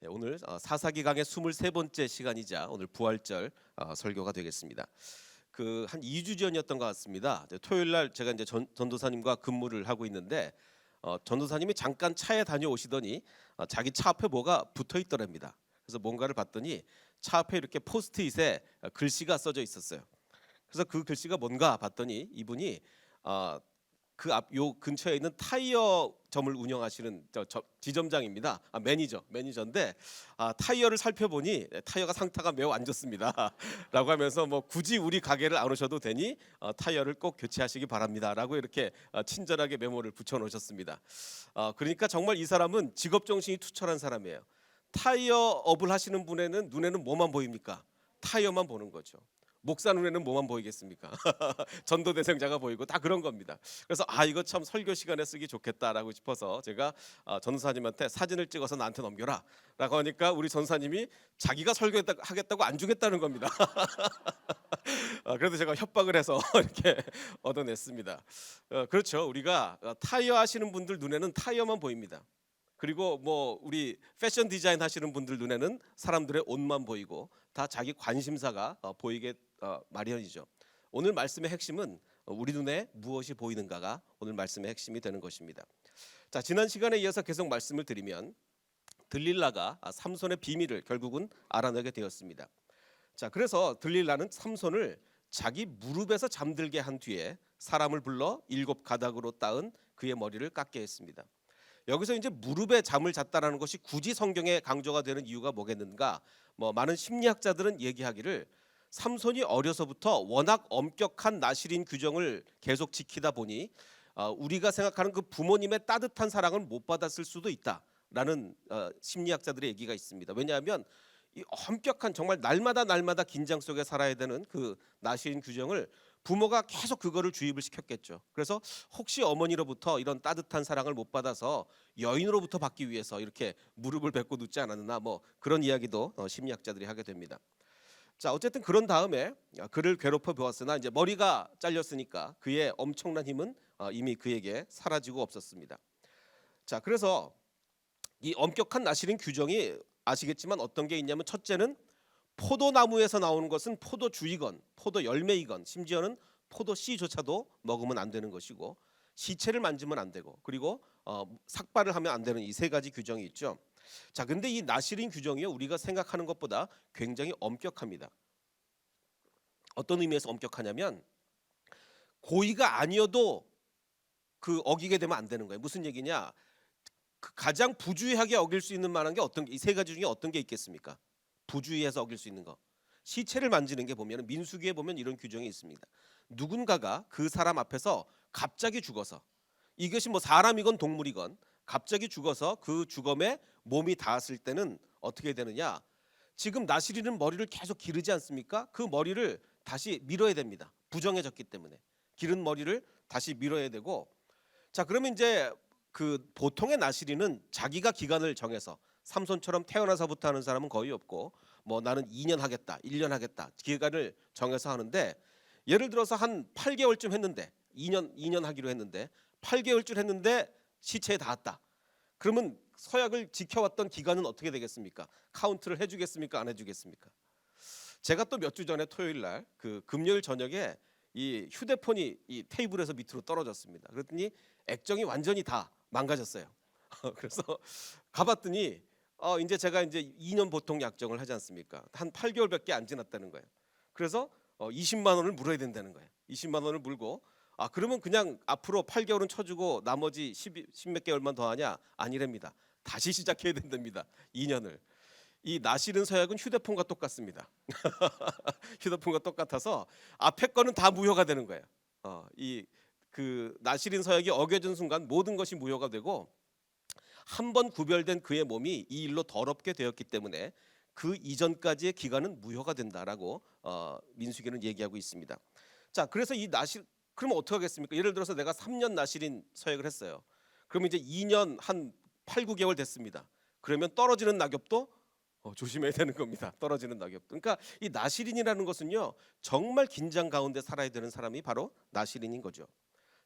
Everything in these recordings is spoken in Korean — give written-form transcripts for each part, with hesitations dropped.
네, 오늘 사사기 강의 23번째 시간이자 오늘 부활절 설교가 되겠습니다. 그 한 2주 전이었던 것 같습니다. 토요일 날 제가 이제 전도사님과 근무를 하고 있는데 전도사님이 잠깐 차에 다녀오시더니 자기 차 앞에 뭐가 붙어 있더랍니다. 그래서 뭔가를 봤더니 차 앞에 이렇게 포스트잇에 글씨가 써져 있었어요. 그래서 그 글씨가 뭔가 봤더니 이분이 그 앞 요 근처에 있는 타이어점을 운영하시는 지점장입니다. 매니저인데 타이어를 살펴보니 타이어가 상태가 매우 안 좋습니다.라고 하면서 뭐 굳이 우리 가게를 안 오셔도 되니 타이어를 꼭 교체하시기 바랍니다.라고 이렇게 친절하게 메모를 붙여놓으셨습니다. 그러니까 정말 이 사람은 직업 정신이 투철한 사람이에요. 타이어업을 하시는 분에는 눈에는 뭐만 보입니까? 타이어만 보는 거죠. 목사 눈에는 뭐만 보이겠습니까? 전도대상자가 보이고 다 그런 겁니다. 그래서 이거 참 설교 시간에 쓰기 좋겠다라고 싶어서 제가 전사님한테 사진을 찍어서 나한테 넘겨라 라고 하니까 우리 전사님이 자기가 설교하겠다고 안 주겠다는 겁니다. 그래도 제가 협박을 해서 이렇게 얻어냈습니다. 그렇죠. 우리가 타이어 하시는 분들 눈에는 타이어만 보입니다. 그리고 뭐 우리 패션 디자인 하시는 분들 눈에는 사람들의 옷만 보이고 다 자기 관심사가 보이게 마련이죠. 오늘 말씀의 핵심은 우리 눈에 무엇이 보이는가가 오늘 말씀의 핵심이 되는 것입니다. 자, 지난 시간에 이어서 계속 말씀을 드리면 들릴라가 삼손의 비밀을 결국은 알아내게 되었습니다. 자, 그래서 들릴라는 삼손을 자기 무릎에서 잠들게 한 뒤에 사람을 불러 7가닥으로 따은 그의 머리를 깎게 했습니다. 여기서 이제 무릎에 잠을 잤다라는 것이 굳이 성경에 강조가 되는 이유가 뭐겠는가? 많은 심리학자들은 얘기하기를 삼손이 어려서부터 워낙 엄격한 나실인 규정을 계속 지키다 보니 우리가 생각하는 그 부모님의 따뜻한 사랑을 못 받았을 수도 있다라는 심리학자들의 얘기가 있습니다. 왜냐하면 이 엄격한 정말 날마다 긴장 속에 살아야 되는 그 나실인 규정을 부모가 계속 그거를 주입을 시켰겠죠. 그래서 혹시 어머니로부터 이런 따뜻한 사랑을 못 받아서 여인으로부터 받기 위해서 이렇게 무릎을 꿇고 눕지 않았나 그런 이야기도 심리학자들이 하게 됩니다. 자, 어쨌든 그런 다음에 그를 괴롭혀 보았으나 이제 머리가 잘렸으니까 그의 엄청난 힘은 이미 그에게 사라지고 없었습니다. 자, 그래서 이 엄격한 나실인 규정이 아시겠지만 어떤 게 있냐면 첫째는 포도나무에서 나오는 것은 포도주이건 포도 열매이건 심지어는 포도 씨조차도 먹으면 안 되는 것이고 시체를 만지면 안 되고 그리고 삭발을 하면 안 되는 이 3가지 규정이 있죠. 자, 근데 이 나실인 규정이요 우리가 생각하는 것보다 굉장히 엄격합니다. 어떤 의미에서 엄격하냐면 고의가 아니어도 그 어기게 되면 안 되는 거예요. 무슨 얘기냐? 가장 부주의하게 어길 수 있는 만한 게 어떤 이 3가지 중에 어떤 게 있겠습니까? 부주의해서 어길 수 있는 거. 시체를 만지는 게 보면 민수기에 보면 이런 규정이 있습니다. 누군가가 그 사람 앞에서 갑자기 죽어서 이것이 뭐 사람이건 동물이건 갑자기 죽어서 그 죽음에 몸이 닿았을 때는 어떻게 되느냐? 지금 나실이는 머리를 계속 기르지 않습니까? 그 머리를 다시 밀어야 됩니다. 부정해졌기 때문에 기른 머리를 다시 밀어야 되고 자, 그러면 이제 그 보통의 나실이는 자기가 기간을 정해서 삼손처럼 태어나서부터 하는 사람은 거의 없고 나는 2년 하겠다, 1년 하겠다 기간을 정해서 하는데 예를 들어서 한 8개월쯤 했는데 2년 하기로 했는데 8개월쯤 했는데 시체에 닿았다. 그러면 서약을 지켜왔던 기간은 어떻게 되겠습니까? 카운트를 해주겠습니까? 안 해주겠습니까? 제가 또 몇 주 전에 토요일 날 그 금요일 저녁에 이 휴대폰이 이 테이블에서 밑으로 떨어졌습니다. 그랬더니 액정이 완전히 다 망가졌어요. 그래서 가봤더니 이제 제가 이제 2년 보통 약정을 하지 않습니까? 한 8개월밖에 안 지났다는 거예요. 그래서 20만 원을 물어야 된다는 거예요. 20만 원을 물고 그러면 그냥 앞으로 8개월은 쳐주고 나머지 10몇 개월만 더 하냐? 아니랍니다. 다시 시작해야 된답니다. 2년을. 이 나실은 서약은 휴대폰과 똑같습니다. 휴대폰과 똑같아서 앞에 거는 다 무효가 되는 거예요. 이 그 나실인 서약이 어겨진 순간 모든 것이 무효가 되고 한 번 구별된 그의 몸이 이 일로 더럽게 되었기 때문에 그 이전까지의 기간은 무효가 된다라고 민수기는 얘기하고 있습니다. 자, 그래서 이 나실 그러면 어떻게 하겠습니까? 예를 들어서 내가 3년 나실인 서약을 했어요. 그러면 이제 2년 한 8, 9개월 됐습니다. 그러면 떨어지는 낙엽도 조심해야 되는 겁니다. 떨어지는 낙엽도. 그러니까 이 나실인이라는 것은요 정말 긴장 가운데 살아야 되는 사람이 바로 나실인인 거죠.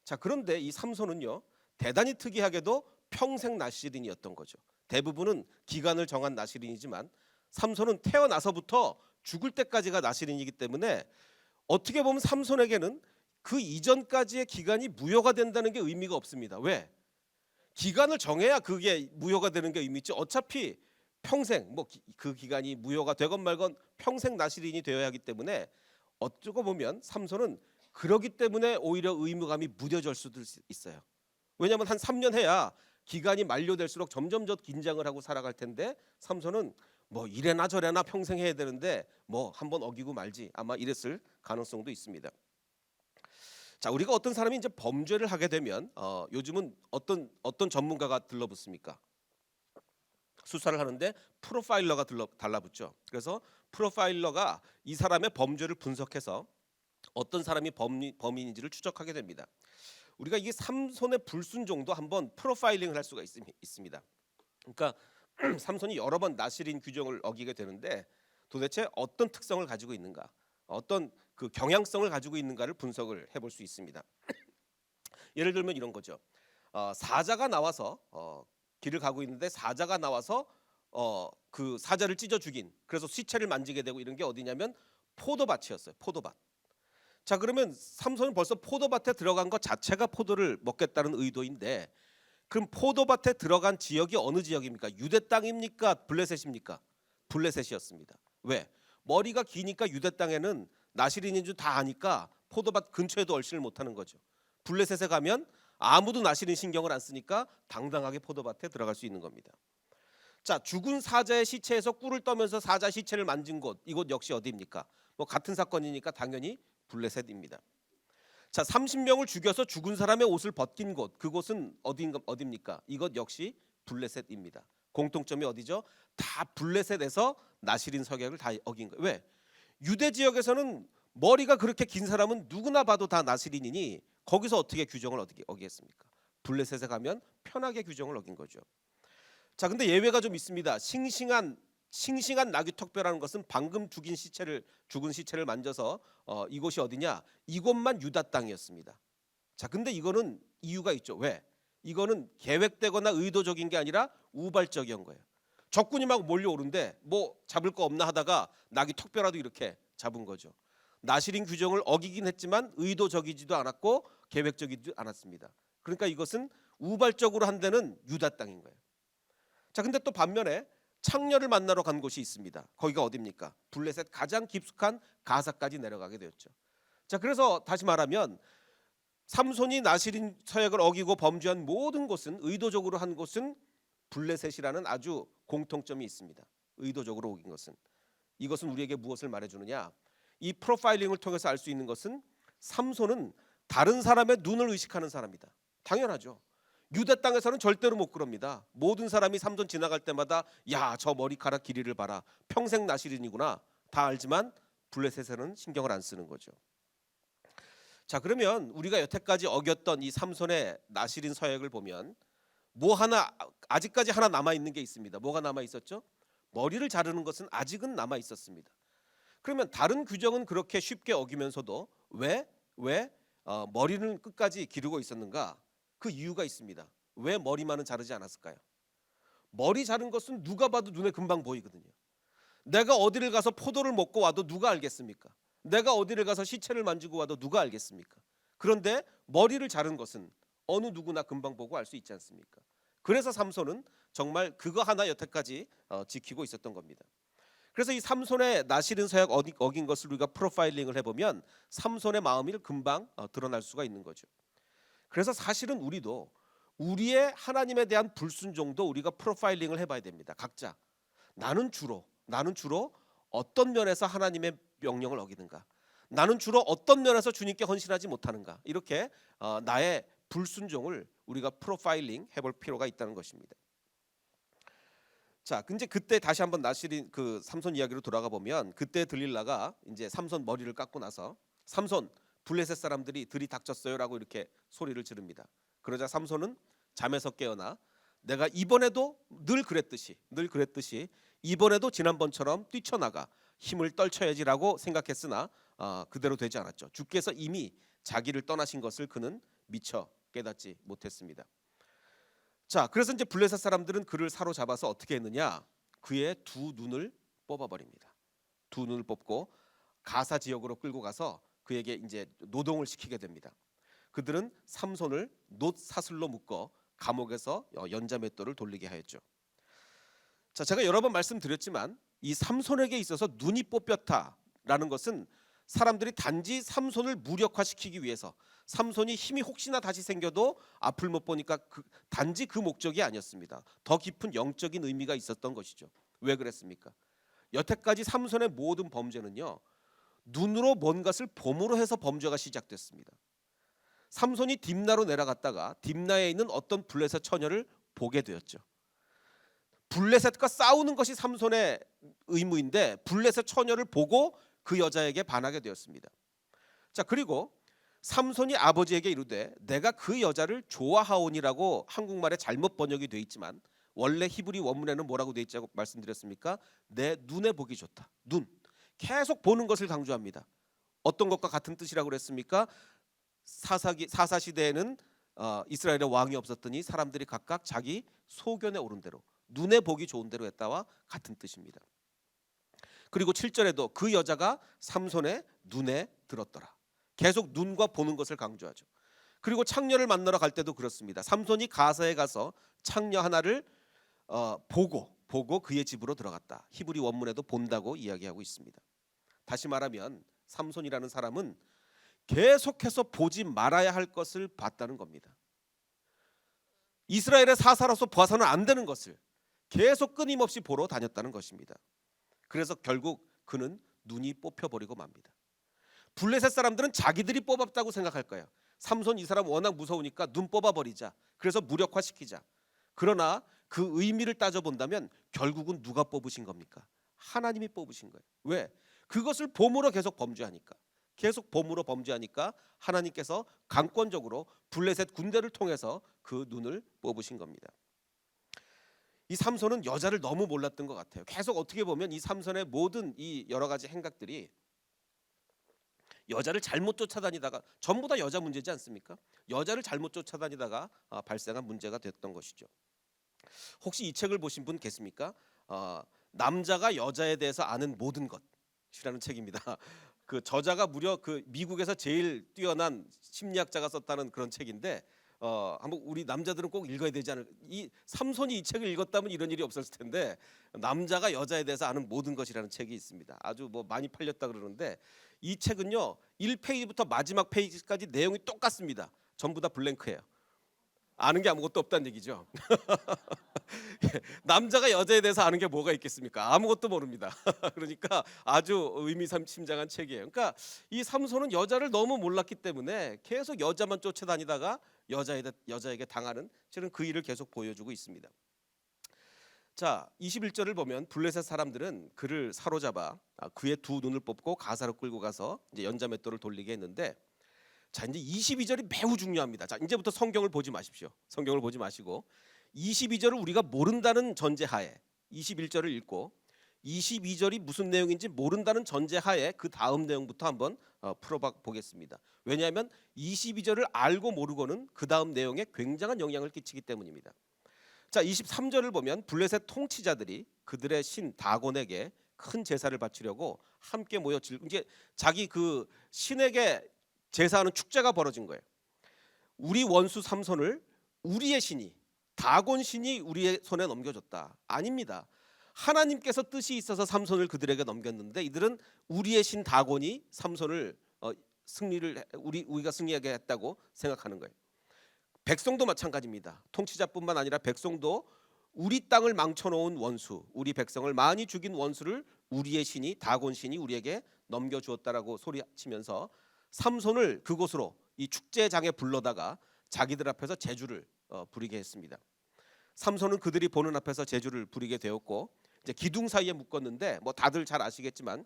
자, 그런데 이 삼손은요 대단히 특이하게도 평생 나실인이었던 거죠. 대부분은 기간을 정한 나시린이지만 삼손은 태어나서부터 죽을 때까지가 나시린이기 때문에 어떻게 보면 삼손에게는 그 이전까지의 기간이 무효가 된다는 게 의미가 없습니다. 왜? 기간을 정해야 그게 무효가 되는 게 의미 있지. 어차피 평생 뭐 그 기간이 무효가 되건 말건 평생 나시린이 되어야 하기 때문에 어쩌고 보면 삼손은 그러기 때문에 오히려 의무감이 무뎌질 수도 있어요. 왜냐하면 한 3년 해야 기간이 만료될수록 점점 더 긴장을 하고 살아갈 텐데 삼손은 뭐 이래나 저래나 평생 해야 되는데 뭐 한번 어기고 말지 아마 이랬을 가능성도 있습니다. 자, 우리가 어떤 사람이 이제 범죄를 하게 되면 요즘은 어떤 전문가가 들러붙습니까? 수사를 하는데 프로파일러가 달라붙죠. 그래서 프로파일러가 이 사람의 범죄를 분석해서 어떤 사람이 범인인지를 추적하게 됩니다. 우리가 이게 삼손의 불순종도 한번 프로파일링을 할 수가 있습니다. 그러니까 삼손이 여러 번 나시린 규정을 어기게 되는데 도대체 어떤 특성을 가지고 있는가, 어떤 그 경향성을 가지고 있는가를 분석을 해볼 수 있습니다. 예를 들면 이런 거죠. 사자가 나와서 길을 가고 있는데 사자가 나와서 그 사자를 찢어 죽인, 그래서 시체를 만지게 되고 이런 게 어디냐면 포도밭이었어요. 포도밭. 자, 그러면 삼손은 벌써 포도밭에 들어간 것 자체가 포도를 먹겠다는 의도인데, 그럼 포도밭에 들어간 지역이 어느 지역입니까? 유대 땅입니까? 블레셋입니까? 블레셋이었습니다. 왜? 머리가 기니까 유대 땅에는 나시린인 줄 다 아니까 포도밭 근처에도 얼씬을 못하는 거죠. 블레셋에 가면 아무도 나시린 신경을 안 쓰니까 당당하게 포도밭에 들어갈 수 있는 겁니다. 자, 죽은 사자의 시체에서 꿀을 떠면서 사자 시체를 만진 곳, 이곳 역시 어디입니까? 뭐 같은 사건이니까 당연히 블레셋입니다. 자, 30명을 죽여서 죽은 사람의 옷을 벗긴 곳, 그곳은 어디입니까? 이것 역시 블레셋입니다. 공통점이 어디죠? 다 블레셋에서 나시린 서약을 다 어긴 거예요. 왜? 유대 지역에서는 머리가 그렇게 긴 사람은 누구나 봐도 다 나시린이니 거기서 어떻게 규정을 어기겠습니까? 블레셋에 가면 편하게 규정을 어긴 거죠. 자, 근데 예외가 좀 있습니다. 싱싱한 낙이 턱뼈라는 것은 방금 죽은 시체를 만져서 이곳이 어디냐? 이곳만 유다 땅이었습니다. 자, 근데 이거는 이유가 있죠. 왜? 이거는 계획되거나 의도적인 게 아니라 우발적인 거예요. 적군이 막 몰려오는데 뭐 잡을 거 없나 하다가 낙이 턱뼈라도 이렇게 잡은 거죠. 나시린 규정을 어기긴 했지만 의도적이지도 않았고 계획적이지도 않았습니다. 그러니까 이것은 우발적으로 한 데는 유다 땅인 거예요. 자, 근데 또 반면에 창녀를 만나러 간 곳이 있습니다. 거기가 어디입니까? 블레셋 가장 깊숙한 가사까지 내려가게 되었죠. 자, 그래서 다시 말하면 삼손이 나시린 서약을 어기고 범죄한 모든 곳은, 의도적으로 한 곳은 블레셋이라는 아주 공통점이 있습니다. 의도적으로 어긴 것은. 이것은 우리에게 무엇을 말해주느냐? 이 프로파일링을 통해서 알 수 있는 것은 삼손은 다른 사람의 눈을 의식하는 사람이다. 당연하죠. 유대 땅에서는 절대로 못 그럽니다. 모든 사람이 삼손 지나갈 때마다 야, 저 머리카락 길이를 봐라, 평생 나시린이구나, 다 알지만 블레셋에서는 신경을 안 쓰는 거죠. 자, 그러면 우리가 여태까지 어겼던 이 삼손의 나시린 서약을 보면 뭐 하나, 아직까지 하나 남아 있는 게 있습니다. 뭐가 남아 있었죠? 머리를 자르는 것은 아직은 남아 있었습니다. 그러면 다른 규정은 그렇게 쉽게 어기면서도 왜 머리는 끝까지 기르고 있었는가? 그 이유가 있습니다. 왜 머리만은 자르지 않았을까요? 머리 자른 것은 누가 봐도 눈에 금방 보이거든요. 내가 어디를 가서 포도를 먹고 와도 누가 알겠습니까? 내가 어디를 가서 시체를 만지고 와도 누가 알겠습니까? 그런데 머리를 자른 것은 어느 누구나 금방 보고 알 수 있지 않습니까? 그래서 삼손은 정말 그거 하나 여태까지 지키고 있었던 겁니다. 그래서 이 삼손의 나시린 서약 어긴 것을 우리가 프로파일링을 해보면 삼손의 마음이 금방 드러날 수가 있는 거죠. 그래서 사실은 우리도 우리의 하나님에 대한 불순종도 우리가 프로파일링을 해봐야 됩니다. 각자 나는 주로 어떤 면에서 하나님의 명령을 어기는가, 나는 주로 어떤 면에서 주님께 헌신하지 못하는가, 이렇게 나의 불순종을 우리가 프로파일링 해볼 필요가 있다는 것입니다. 자, 근데 그때 다시 한번 나시린 그 삼손 이야기로 돌아가 보면 그때 들릴라가 이제 삼손 머리를 깎고 나서 삼손, 블레셋 사람들이 들이닥쳤어요라고 이렇게 소리를 지릅니다. 그러자 삼손은 잠에서 깨어나 내가 이번에도 늘 그랬듯이 이번에도 지난번처럼 뛰쳐나가 힘을 떨쳐야지라고 생각했으나 그대로 되지 않았죠. 주께서 이미 자기를 떠나신 것을 그는 미처 깨닫지 못했습니다. 자, 그래서 이제 블레셋 사람들은 그를 사로잡아서 어떻게 했느냐? 그의 두 눈을 뽑아버립니다. 두 눈을 뽑고 가사 지역으로 끌고 가서 그에게 이제 노동을 시키게 됩니다. 그들은 삼손을 놋 사슬로 묶어 감옥에서 연자맷돌을 돌리게 하였죠. 자, 제가 여러 번 말씀드렸지만 이 삼손에게 있어서 눈이 뽑혔다라는 것은 사람들이 단지 삼손을 무력화시키기 위해서, 삼손이 힘이 혹시나 다시 생겨도 앞을 못 보니까 단지 그 목적이 아니었습니다. 더 깊은 영적인 의미가 있었던 것이죠. 왜 그랬습니까? 여태까지 삼손의 모든 범죄는요, 눈으로 뭔 것을 봄으로 해서 범죄가 시작됐습니다. 삼손이 딥나로 내려갔다가 딥나에 있는 어떤 블레셋 처녀를 보게 되었죠. 블레셋과 싸우는 것이 삼손의 의무인데 블레셋 처녀를 보고 그 여자에게 반하게 되었습니다. 자, 그리고 삼손이 아버지에게 이르되 내가 그 여자를 좋아하오니라고 한국말에 잘못 번역이 돼 있지만 원래 히브리 원문에는 뭐라고 돼 있자고 말씀드렸습니까? 내 눈에 보기 좋다. 눈. 계속 보는 것을 강조합니다. 어떤 것과 같은 뜻이라고 그랬습니까? 사사 시대에는 이스라엘에 왕이 없었더니 사람들이 각각 자기 소견에 오른 대로, 눈에 보기 좋은 대로 했다와 같은 뜻입니다. 그리고 7절에도 그 여자가 삼손의 눈에 들었더라. 계속 눈과 보는 것을 강조하죠. 그리고 창녀를 만나러 갈 때도 그렇습니다. 삼손이 가사에 가서 창녀 하나를 보고 그의 집으로 들어갔다. 히브리 원문에도 본다고 이야기하고 있습니다. 다시 말하면 삼손이라는 사람은 계속해서 보지 말아야 할 것을 봤다는 겁니다. 이스라엘의 사사로서 봐서는 안 되는 것을 계속 끊임없이 보러 다녔다는 것입니다. 그래서 결국 그는 눈이 뽑혀버리고 맙니다. 블레셋 사람들은 자기들이 뽑았다고 생각할 거예요. 삼손 이 사람 워낙 무서우니까 눈 뽑아버리자. 그래서 무력화시키자. 그러나 그 의미를 따져본다면 결국은 누가 뽑으신 겁니까? 하나님이 뽑으신 거예요. 왜? 그것을 봄으로 계속 범죄하니까. 계속 봄으로 범죄하니까 하나님께서 강권적으로 블레셋 군대를 통해서 그 눈을 뽑으신 겁니다. 이 삼손은 여자를 너무 몰랐던 것 같아요. 계속 어떻게 보면 이 삼손의 모든 이 여러 가지 행각들이 여자를 잘못 쫓아다니다가 전부 다 여자 문제지 않습니까? 여자를 잘못 쫓아다니다가 발생한 문제가 됐던 것이죠. 혹시 이 책을 보신 분 계십니까? 남자가 여자에 대해서 아는 모든 것이라는 책입니다. 그 저자가 무려 그 미국에서 제일 뛰어난 심리학자가 썼다는 그런 책인데 한번 우리 남자들은 꼭 읽어야 되지 않을까? 이 삼손이 이 책을 읽었다면 이런 일이 없었을 텐데 남자가 여자에 대해서 아는 모든 것이라는 책이 있습니다. 아주 뭐 많이 팔렸다 그러는데 이 책은요 1페이지부터 마지막 페이지까지 내용이 똑같습니다. 전부 다 블랭크예요. 아는 게 아무것도 없다는 얘기죠. 남자가 여자에 대해서 아는 게 뭐가 있겠습니까? 아무것도 모릅니다. 그러니까 아주 의미심장한 책이에요. 그러니까 이 삼손은 여자를 너무 몰랐기 때문에 계속 여자만 쫓아다니다가 여자에게 당하는 실은 그 일을 계속 보여주고 있습니다. 자, 21절을 보면 블레셋 사람들은 그를 사로잡아 그의 두 눈을 뽑고 가사로 끌고 가서 이제 연자맷돌을 돌리게 했는데, 자 이제 22절이 매우 중요합니다. 자 이제부터 성경을 보지 마십시오. 성경을 보지 마시고 22절을 우리가 모른다는 전제하에 21절을 읽고 22절이 무슨 내용인지 모른다는 전제하에 그 다음 내용부터 한번 풀어보겠습니다. 왜냐하면 22절을 알고 모르고는 그 다음 내용에 굉장한 영향을 끼치기 때문입니다. 자 23절을 보면 블레셋 통치자들이 그들의 신 다곤에게 큰 제사를 바치려고 함께 모여 이제 자기 그 신에게 제사하는 축제가 벌어진 거예요. 우리 원수 삼손을 우리의 신이 다곤 신이 우리의 손에 넘겨줬다. 아닙니다. 하나님께서 뜻이 있어서 삼손을 그들에게 넘겼는데 이들은 우리의 신 다곤이 삼손을 우리가 승리하게 했다고 생각하는 거예요. 백성도 마찬가지입니다. 통치자뿐만 아니라 백성도 우리 땅을 망쳐놓은 원수, 우리 백성을 많이 죽인 원수를 우리의 신이 다곤 신이 우리에게 넘겨주었다라고 소리치면서 삼손을 그곳으로 이 축제장에 불러다가 자기들 앞에서 제주를 부리게 했습니다. 삼손은 그들이 보는 앞에서 제주를 부리게 되었고 이제 기둥 사이에 묶었는데 뭐 다들 잘 아시겠지만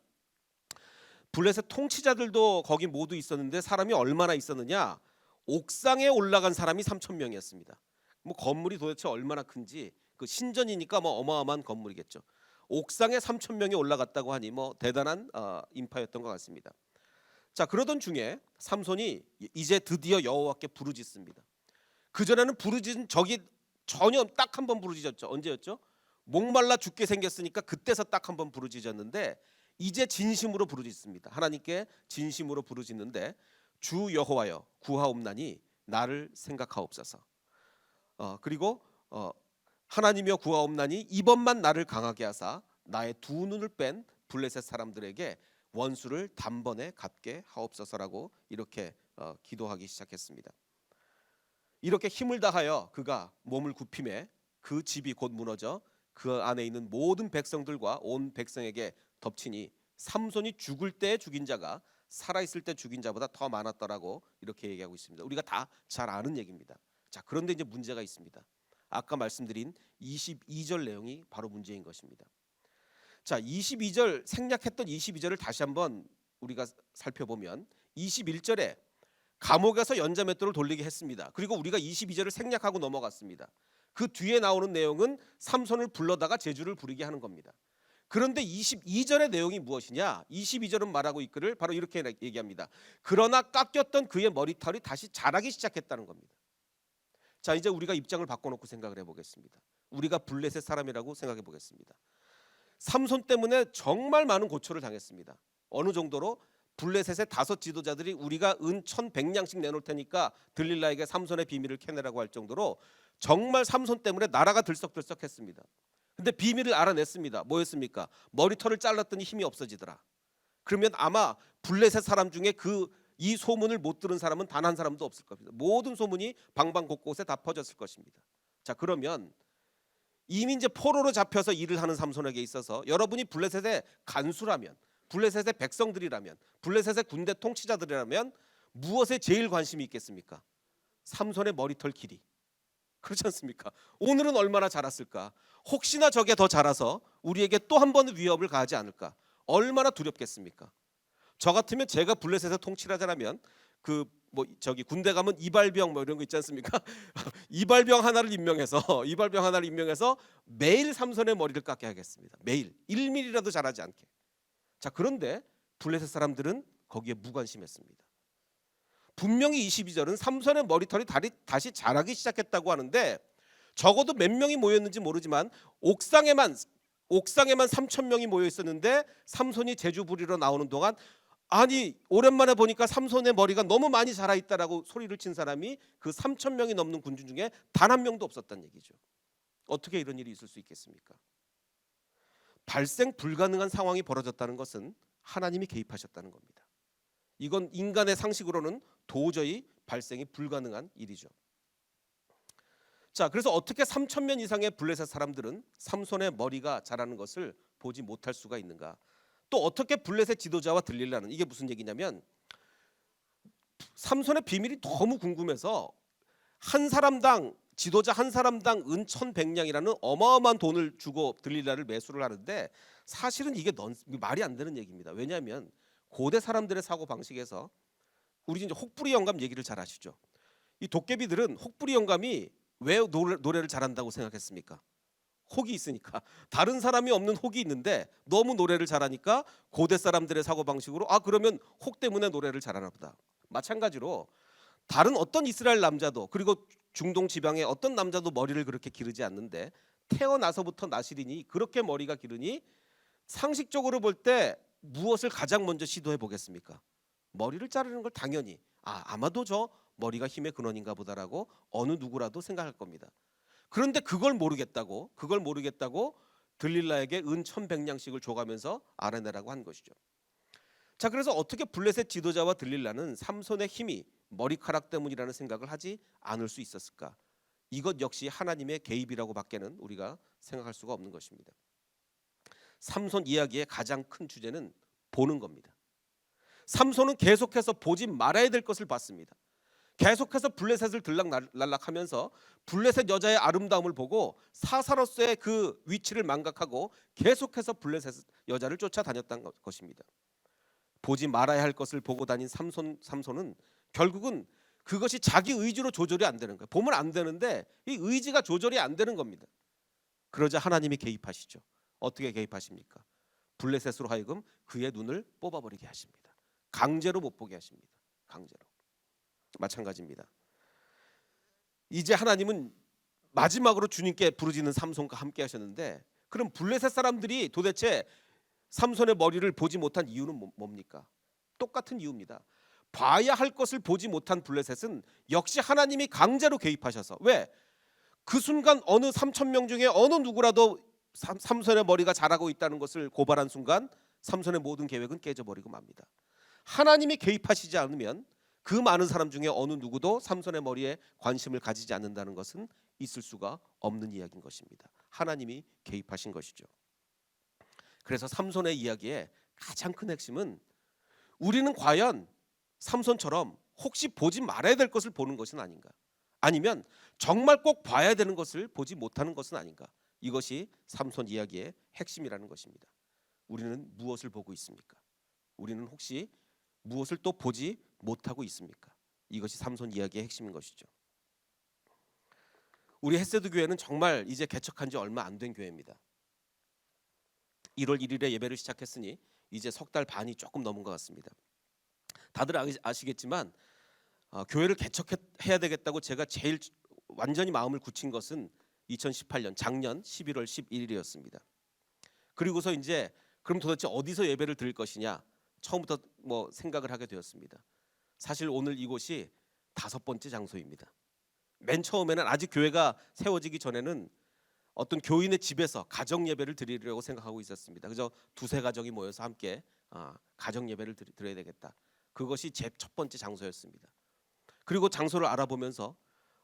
블레셋 통치자들도 거기 모두 있었는데 사람이 얼마나 있었느냐? 옥상에 올라간 사람이 3,000명이었습니다. 뭐 건물이 도대체 얼마나 큰지 그 신전이니까 뭐 어마어마한 건물이겠죠. 옥상에 3,000명이 올라갔다고 하니 뭐 대단한 인파였던 것 같습니다. 자 그러던 중에 삼손이 이제 드디어 여호와께 부르짖습니다. 그전에는 부르짖은 적이 전혀 딱 한 번 부르짖었죠. 언제였죠? 목말라 죽게 생겼으니까 그때서 딱 한 번 부르짖었는데 이제 진심으로 부르짖습니다. 하나님께 진심으로 부르짖는데 주 여호와여 구하옵나니 나를 생각하옵소서. 그리고 하나님이여 구하옵나니 이번만 나를 강하게 하사 나의 두 눈을 뺀 블레셋 사람들에게 원수를 단번에 갚게 하옵소서라고 이렇게 기도하기 시작했습니다. 이렇게 힘을 다하여 그가 몸을 굽힘에 그 집이 곧 무너져 그 안에 있는 모든 백성들과 온 백성에게 덮치니 삼손이 죽을 때 죽인 자가 살아있을 때 죽인 자보다 더 많았더라고 이렇게 얘기하고 있습니다. 우리가 다 잘 아는 얘기입니다. 자, 그런데 이제 문제가 있습니다. 아까 말씀드린 22절 내용이 바로 문제인 것입니다. 자, 22절 생략했던 22절을 다시 한번 우리가 살펴보면 21절에 감옥에서 연자맷돌을 돌리게 했습니다. 그리고 우리가 22절을 생략하고 넘어갔습니다. 그 뒤에 나오는 내용은 삼손을 불러다가 제주를 부리게 하는 겁니다. 그런데 22절의 내용이 무엇이냐? 22절은 말하고 있기를 바로 이렇게 얘기합니다. 그러나 깎였던 그의 머리털이 다시 자라기 시작했다는 겁니다. 자, 이제 우리가 입장을 바꿔놓고 생각을 해보겠습니다. 우리가 블레셋 사람이라고 생각해 보겠습니다. 삼손 때문에 정말 많은 고초를 당했습니다. 어느 정도로 블레셋의 5 지도자들이 우리가 은 1,100냥씩 내놓을 테니까 들릴라에게 삼손의 비밀을 캐내라고 할 정도로 정말 삼손 때문에 나라가 들썩들썩했습니다. 근데 비밀을 알아냈습니다. 뭐였습니까? 머리털을 잘랐더니 힘이 없어지더라. 그러면 아마 블레셋 사람 중에 이 소문을 못 들은 사람은 단 한 사람도 없을 겁니다. 모든 소문이 방방곳곳에 다 퍼졌을 것입니다. 자, 그러면 이미 이제 포로로 잡혀서 일을 하는 삼손에게 있어서 여러분이 블레셋의 간수라면, 블레셋의 백성들이라면, 블레셋의 군대 통치자들이라면 무엇에 제일 관심이 있겠습니까? 삼손의 머리털 길이. 그렇지 않습니까? 오늘은 얼마나 자랐을까? 혹시나 저게 더 자라서 우리에게 또 한 번 위협을 가하지 않을까? 얼마나 두렵겠습니까? 저 같으면 제가 블레셋의 통치자라면 군대 가면 이발병 이런 거 있지 않습니까? 이발병 하나를 임명해서 매일 삼손의 머리를 깎게 하겠습니다. 매일 1mm라도 자라지 않게. 자, 그런데 블레셋 사람들은 거기에 무관심했습니다. 분명히 22절은 삼손의 머리털이 다시 자라기 시작했다고 하는데 적어도 몇 명이 모였는지 모르지만 옥상에만 3,000명이 모여 있었는데 삼손이 제주 부리러 나오는 동안 아니 오랜만에 보니까 삼손의 머리가 너무 많이 자라 있다라고 소리를 친 사람이 그 3,000명이 넘는 군중 중에 단 한 명도 없었다는 얘기죠. 어떻게 이런 일이 있을 수 있겠습니까? 발생 불가능한 상황이 벌어졌다는 것은 하나님이 개입하셨다는 겁니다. 이건 인간의 상식으로는 도저히 발생이 불가능한 일이죠. 자, 그래서 어떻게 3,000명 이상의 블레셋 사람들은 삼손의 머리가 자라는 것을 보지 못할 수가 있는가? 또 어떻게 블레셋 지도자와 들릴라는, 이게 무슨 얘기냐면 삼손의 비밀이 너무 궁금해서 지도자 한 사람당 은 1,100냥이라는 어마어마한 돈을 주고 들릴라를 매수를 하는데 사실은 이게 말이 안 되는 얘기입니다. 왜냐하면 고대 사람들의 사고 방식에서 우리 이제 혹부리 영감 얘기를 잘 아시죠? 이 도깨비들은 혹부리 영감이 왜 노래를 잘한다고 생각했습니까? 혹이 있으니까. 다른 사람이 없는 혹이 있는데 너무 노래를 잘하니까 고대 사람들의 사고 방식으로 그러면 혹 때문에 노래를 잘하나 보다. 마찬가지로 다른 어떤 이스라엘 남자도 그리고 중동 지방의 어떤 남자도 머리를 그렇게 기르지 않는데 태어나서부터 나시린이 그렇게 머리가 기르니 상식적으로 볼 때 무엇을 가장 먼저 시도해 보겠습니까? 머리를 자르는 걸 당연히 아마도 저 머리가 힘의 근원인가 보다라고 어느 누구라도 생각할 겁니다. 그런데 그걸 모르겠다고 들릴라에게 은 1,100냥씩을 줘가면서 알아내라고 한 것이죠. 자, 그래서 어떻게 블레셋 지도자와 들릴라는 삼손의 힘이 머리카락 때문이라는 생각을 하지 않을 수 있었을까? 이것 역시 하나님의 개입이라고 밖에는 우리가 생각할 수가 없는 것입니다. 삼손 이야기의 가장 큰 주제는 보는 겁니다. 삼손은 계속해서 보지 말아야 될 것을 봤습니다. 계속해서 블레셋을 들락날락하면서 블레셋 여자의 아름다움을 보고 사사로서의 그 위치를 망각하고 계속해서 블레셋 여자를 쫓아다녔던 것입니다. 보지 말아야 할 것을 보고 다닌 삼손은 결국은 그것이 자기 의지로 조절이 안 되는 거예요. 보면 안 되는데 이 의지가 조절이 안 되는 겁니다. 그러자 하나님이 개입하시죠. 어떻게 개입하십니까? 블레셋으로 하여금 그의 눈을 뽑아버리게 하십니다. 강제로 못 보게 하십니다. 강제로. 마찬가지입니다. 이제 하나님은 마지막으로 주님께 부르짖는 삼손과 함께 하셨는데, 그럼 블레셋 사람들이 도대체 삼손의 머리를 보지 못한 이유는 뭡니까? 똑같은 이유입니다. 봐야 할 것을 보지 못한 블레셋은 역시 하나님이 강제로 개입하셔서, 왜? 그 순간 어느 3천 명 중에 어느 누구라도 삼손의 머리가 자라고 있다는 것을 고발한 순간 삼손의 모든 계획은 깨져버리고 맙니다. 하나님이 개입하시지 않으면 그 많은 사람 중에 어느 누구도 삼손의 머리에 관심을 가지지 않는다는 것은 있을 수가 없는 이야기인 것입니다. 하나님이 개입하신 것이죠. 그래서 삼손의 이야기의 가장 큰 핵심은, 우리는 과연 삼손처럼 혹시 보지 말아야 될 것을 보는 것은 아닌가, 아니면 정말 꼭 봐야 되는 것을 보지 못하는 것은 아닌가. 이것이 삼손 이야기의 핵심이라는 것입니다. 우리는 무엇을 보고 있습니까? 우리는 혹시 무엇을 또 보지 못하고 있습니까? 이것이 삼손 이야기의 핵심인 것이죠. 우리 헷세드 교회는 정말 이제 개척한 지 얼마 안 된 교회입니다. 1월 1일에 예배를 시작했으니 이제 석 달 반이 조금 넘은 것 같습니다. 다들 아시겠지만 교회를 개척해야 되겠다고 제가 제일 완전히 마음을 굳힌 것은 2018년 작년 11월 11일이었습니다. 그리고서 이제 그럼 도대체 어디서 예배를 드릴 것이냐, 처음부터 생각을 하게 되었습니다. 사실 오늘 이곳이 5번째 장소입니다. 맨 처음에는 아직 교회가 세워지기 전에는 어떤 교인의 집에서 가정 예배를 드리려고 생각하고 있었습니다. 그저 두세 가정이 모여서 함께 가정 예배를 드려야 되겠다. 그것이 제 첫 번째 장소였습니다. 그리고 장소를 알아보면서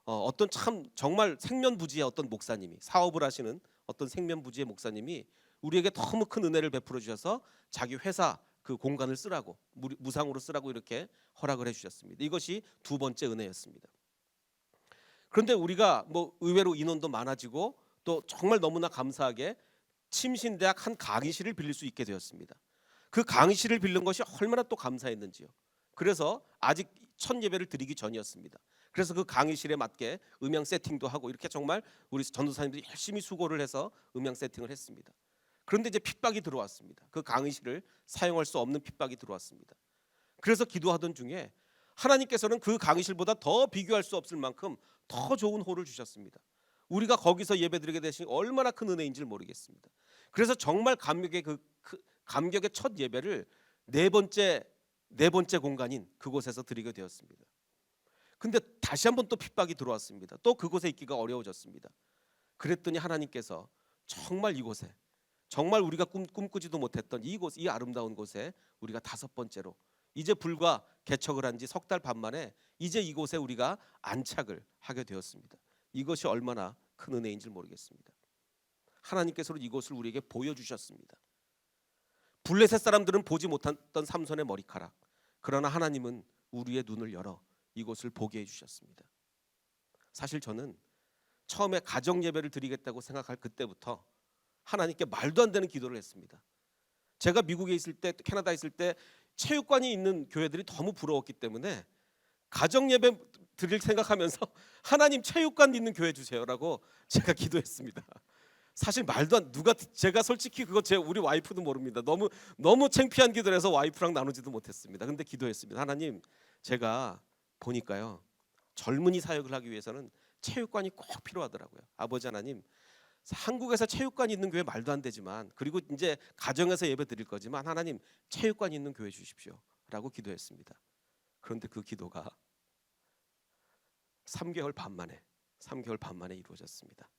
어떤 참 정말 생면부지의 어떤 목사님이, 사업을 하시는 어떤 생면부지의 목사님이 우리에게 너무 큰 은혜를 베풀어 주셔서 자기 회사 그 공간을 쓰라고, 무상으로 쓰라고 이렇게 허락을 해주셨습니다. 이것이 두 번째 은혜였습니다. 그런데 우리가 의외로 인원도 많아지고 또 정말 너무나 감사하게 침신대학 한 강의실을 빌릴 수 있게 되었습니다. 그 강의실을 빌린 것이 얼마나 또 감사했는지요. 그래서 아직 첫 예배를 드리기 전이었습니다. 그래서 그 강의실에 맞게 음향 세팅도 하고 이렇게 정말 우리 전도사님들이 열심히 수고를 해서 음향 세팅을 했습니다. 그런데 이제 핍박이 들어왔습니다. 그 강의실을 사용할 수 없는 핍박이 들어왔습니다. 그래서 기도하던 중에 하나님께서는 그 강의실보다 더 비교할 수 없을 만큼 더 좋은 홀을 주셨습니다. 우리가 거기서 예배드리게 되신 얼마나 큰 은혜인지를 모르겠습니다. 그래서 정말 감격의 감격의 첫 예배를 네 번째 공간인 그곳에서 드리게 되었습니다. 근데 다시 한번 또 핍박이 들어왔습니다. 또 그곳에 있기가 어려워졌습니다. 그랬더니 하나님께서 정말 이곳에, 정말 우리가 꿈꾸지도 못했던 이곳, 이 아름다운 곳에 우리가 5번째로, 이제 불과 개척을 한 지 석 달 반 만에 이제 이곳에 우리가 안착을 하게 되었습니다. 이것이 얼마나 큰 은혜인지 모르겠습니다. 하나님께서 이곳을 우리에게 보여주셨습니다. 블레셋 사람들은 보지 못했던 삼손의 머리카락, 그러나 하나님은 우리의 눈을 열어 이곳을 보게 해주셨습니다. 사실 저는 처음에 가정 예배를 드리겠다고 생각할 그때부터 하나님께 말도 안 되는 기도를 했습니다. 제가 미국에 있을 때, 캐나다에 있을 때 체육관이 있는 교회들이 너무 부러웠기 때문에 가정 예배 드릴 생각하면서 하나님 체육관 있는 교회 주세요라고 제가 기도했습니다. 사실 말도 안, 제가 솔직히 그거 우리 와이프도 모릅니다. 너무 창피한 기도를 해서 와이프랑 나누지도 못했습니다. 근데 기도했습니다. 하나님, 제가 보니까요, 젊은이 사역을 하기 위해서는 체육관이 꼭 필요하더라고요. 아버지 하나님, 한국에서 체육관이 있는 교회 말도 안 되지만, 그리고 이제 가정에서 예배 드릴 거지만 하나님 체육관이 있는 교회 주십시오 라고 기도했습니다. 그런데 그 기도가 3개월 반 만에 이루어졌습니다.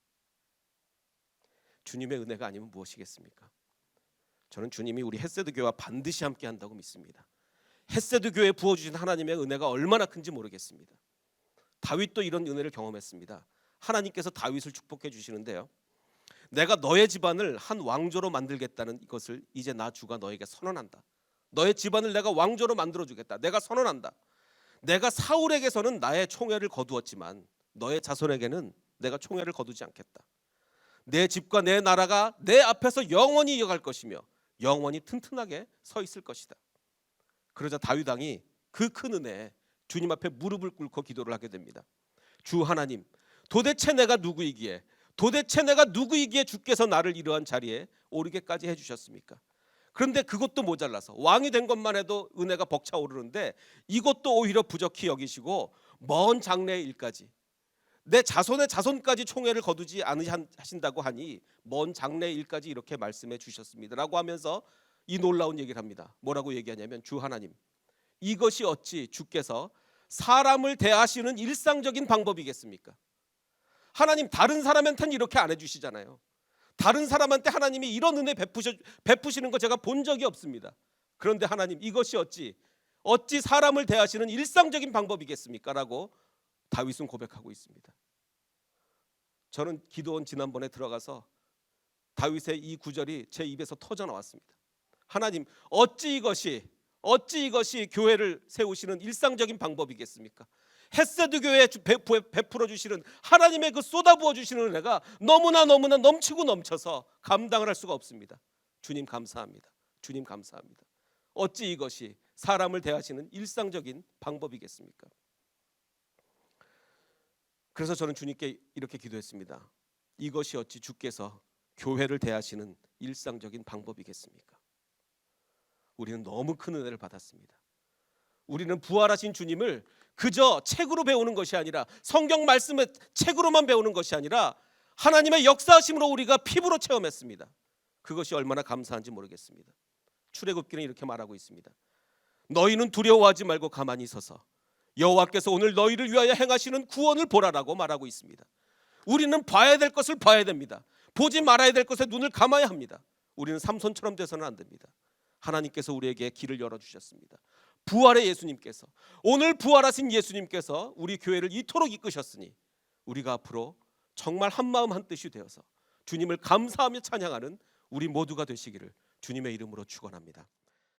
주님의 은혜가 아니면 무엇이겠습니까? 저는 주님이 우리 헷세드 교회와 반드시 함께 한다고 믿습니다. 헷세드 교회에 부어주신 하나님의 은혜가 얼마나 큰지 모르겠습니다. 다윗도 이런 은혜를 경험했습니다. 하나님께서 다윗을 축복해 주시는데요, 내가 너의 집안을 한 왕조로 만들겠다는 것을 이제 나 주가 너에게 선언한다. 너의 집안을 내가 왕조로 만들어주겠다. 내가 선언한다. 내가 사울에게서는 나의 총애를 거두었지만 너의 자손에게는 내가 총애를 거두지 않겠다. 내 집과 내 나라가 내 앞에서 영원히 이어갈 것이며 영원히 튼튼하게 서 있을 것이다. 그러자 다윗 왕이 그 큰 은혜에 주님 앞에 무릎을 꿇고 기도를 하게 됩니다. 주 하나님, 도대체 내가 누구이기에 주께서 나를 이러한 자리에 오르게까지 해주셨습니까? 그런데 그것도 모자라서 왕이 된 것만 해도 은혜가 벅차오르는데 이것도 오히려 부족히 여기시고 먼 장래의 일까지 내 자손의 자손까지 총애를 거두지 않으신다고 하니 먼 장래 일까지 이렇게 말씀해 주셨습니다라고 하면서 이 놀라운 얘기를 합니다. 뭐라고 얘기하냐면, 주 하나님, 이것이 어찌 주께서 사람을 대하시는 일상적인 방법이겠습니까? 하나님, 다른 사람한테는 이렇게 안 해주시잖아요. 다른 사람한테 하나님이 이런 은혜 베푸시는 거 제가 본 적이 없습니다. 그런데 하나님, 이것이 어찌 사람을 대하시는 일상적인 방법이겠습니까? 라고 다윗은 고백하고 있습니다. 저는 기도원 지난번에 들어가서 다윗의 이 구절이 제 입에서 터져 나왔습니다. 하나님, 어찌 이것이 교회를 세우시는 일상적인 방법이겠습니까? 헷세드 교회에 베풀어 주시는 하나님의 그 쏟아부어 주시는 은혜가 너무나 넘치고 넘쳐서 감당을 할 수가 없습니다. 주님 감사합니다. 주님 감사합니다. 어찌 이것이 사람을 대하시는 일상적인 방법이겠습니까? 그래서 저는 주님께 이렇게 기도했습니다. 이것이 어찌 주께서 교회를 대하시는 일상적인 방법이겠습니까? 우리는 너무 큰 은혜를 받았습니다. 우리는 부활하신 주님을 그저 책으로 배우는 것이 아니라, 성경 말씀의 책으로만 배우는 것이 아니라 하나님의 역사하심으로 우리가 피부로 체험했습니다. 그것이 얼마나 감사한지 모르겠습니다. 출애굽기는 이렇게 말하고 있습니다. 너희는 두려워하지 말고 가만히 서서 여호와께서 오늘 너희를 위하여 행하시는 구원을 보라라고 말하고 있습니다. 우리는 봐야 될 것을 봐야 됩니다. 보지 말아야 될 것에 눈을 감아야 합니다. 우리는 삼손처럼 돼서는 안 됩니다. 하나님께서 우리에게 길을 열어주셨습니다. 부활의 예수님께서, 오늘 부활하신 예수님께서 우리 교회를 이토록 이끄셨으니 우리가 앞으로 정말 한마음 한뜻이 되어서 주님을 감사하며 찬양하는 우리 모두가 되시기를 주님의 이름으로 축원합니다.